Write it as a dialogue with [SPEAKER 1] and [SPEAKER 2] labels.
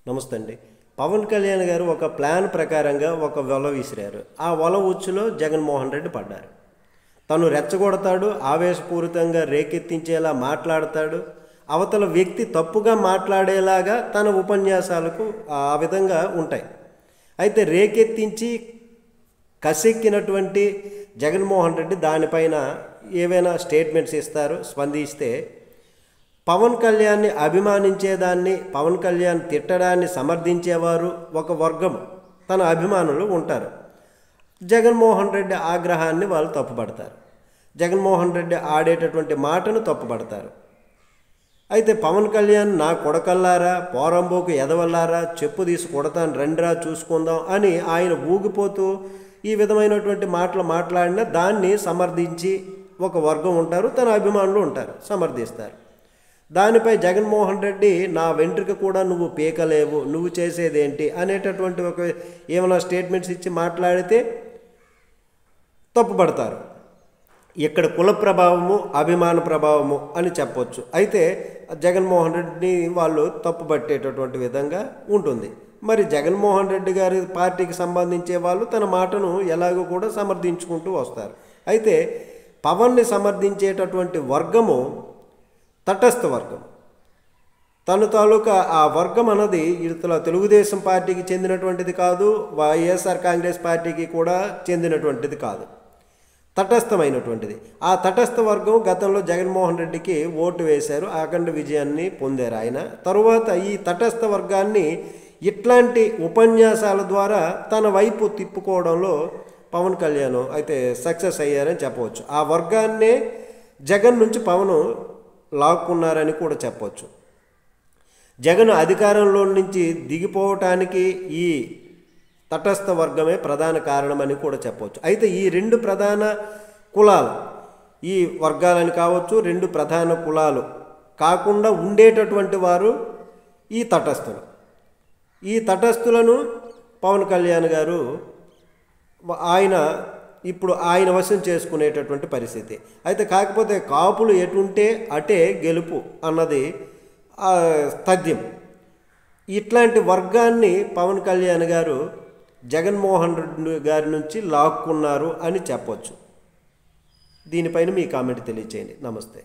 [SPEAKER 1] నమస్తే అండి. పవన్ కళ్యాణ్ గారు ఒక ప్లాన్ ప్రకారంగా ఒక వల విసిరారు. ఆ వల ఉచ్చులో జగన్మోహన్ రెడ్డి పడ్డారు. తను రెచ్చగొడతాడు, ఆవేశపూరితంగా రేకెత్తించేలా మాట్లాడతాడు. అవతల వ్యక్తి తప్పుగా మాట్లాడేలాగా తన ఉపన్యాసాలకు ఆ విధంగా ఉంటాయి. అయితే రేకెత్తించి కసెక్కినటువంటి జగన్మోహన్ రెడ్డి దానిపైన ఏవైనా స్టేట్మెంట్స్ ఇస్తారు. స్పందిస్తే పవన్ కళ్యాణ్ని అభిమానించేదాన్ని, పవన్ కళ్యాణ్ తిట్టడాన్ని సమర్థించేవారు ఒక వర్గం తన అభిమానులు ఉంటారు. జగన్మోహన్ రెడ్డి ఆగ్రహాన్ని వాళ్ళు తప్పుపడతారు. జగన్మోహన్ రెడ్డి ఆడేటటువంటి మాటను తప్పుపడతారు. అయితే పవన్ కళ్యాణ్ నా కొడకల్లారా, పోరంబోకు ఎదవల్లారా, చెప్పు తీసి కొడతాను రండిరా చూసుకుందాం అని ఆయన ఊగిపోతూ ఈ విధమైనటువంటి మాటలు మాట్లాడినా దాన్ని సమర్థించి ఒక వర్గం ఉంటారు, తన అభిమానులు ఉంటారు, సమర్థిస్తారు. దానిపై జగన్మోహన్ రెడ్డి నా వెంట్రుక కూడా నువ్వు పీకలేవు, నువ్వు చేసేదేంటి అనేటటువంటి ఒక ఏమైనా స్టేట్మెంట్స్ ఇచ్చి మాట్లాడితే తప్పుపడతారు. ఇక్కడ కుల ప్రభావము, అభిమాన ప్రభావము అని చెప్పొచ్చు. అయితే జగన్మోహన్ రెడ్డిని వాళ్ళు తప్పుపట్టేటటువంటి విధంగా ఉంటుంది. మరి జగన్మోహన్ రెడ్డి గారి పార్టీకి సంబంధించే వాళ్ళు తన మాటను ఎలాగో కూడా సమర్థించుకుంటూ వస్తారు. అయితే పవన్ని సమర్థించేటటువంటి వర్గము తటస్థ వర్గం. తన తాలూకా ఆ వర్గం అన్నది ఇతర తెలుగుదేశం పార్టీకి చెందినటువంటిది కాదు, వైఎస్ఆర్ కాంగ్రెస్ పార్టీకి కూడా చెందినటువంటిది కాదు, తటస్థమైనటువంటిది. ఆ తటస్థ వర్గం గతంలో జగన్మోహన్ రెడ్డికి ఓటు వేశారు, అఖండ విజయాన్ని పొందారు ఆయన. తరువాత ఈ తటస్థ వర్గాన్ని ఇట్లాంటి ఉపన్యాసాల ద్వారా తన వైపు తిప్పుకోవడంలో పవన్ కళ్యాణ్ అయితే సక్సెస్ అయ్యారని చెప్పవచ్చు. ఆ వర్గాన్నే జగన్ నుంచి పవన్ లాక్కున్నారని కూడా చెప్పవచ్చు. జగన్ అధికారంలో నుంచి దిగిపోవటానికి ఈ తటస్థ వర్గమే ప్రధాన కారణమని కూడా చెప్పవచ్చు. అయితే ఈ రెండు ప్రధాన కులాలు, ఈ వర్గాలని కావచ్చు, రెండు ప్రధాన కులాలు కాకుండా ఉండేటటువంటి వారు ఈ తటస్థులు. ఈ తటస్థులను పవన్ కళ్యాణ్ గారు ఇప్పుడు ఆయన వశం చేసుకునేటటువంటి పరిస్థితి. అయితే కాకపోతే కాపులు ఎటుంటే అటే గెలుపు అన్నది తథ్యం. ఇట్లాంటి వర్గాన్ని పవన్ కళ్యాణ్ గారు జగన్మోహన్ రెడ్డి గారి నుంచి లాక్కున్నారు అని చెప్పొచ్చు. దీనిపైన మీ కామెంట్ తెలియచేయండి. నమస్తే.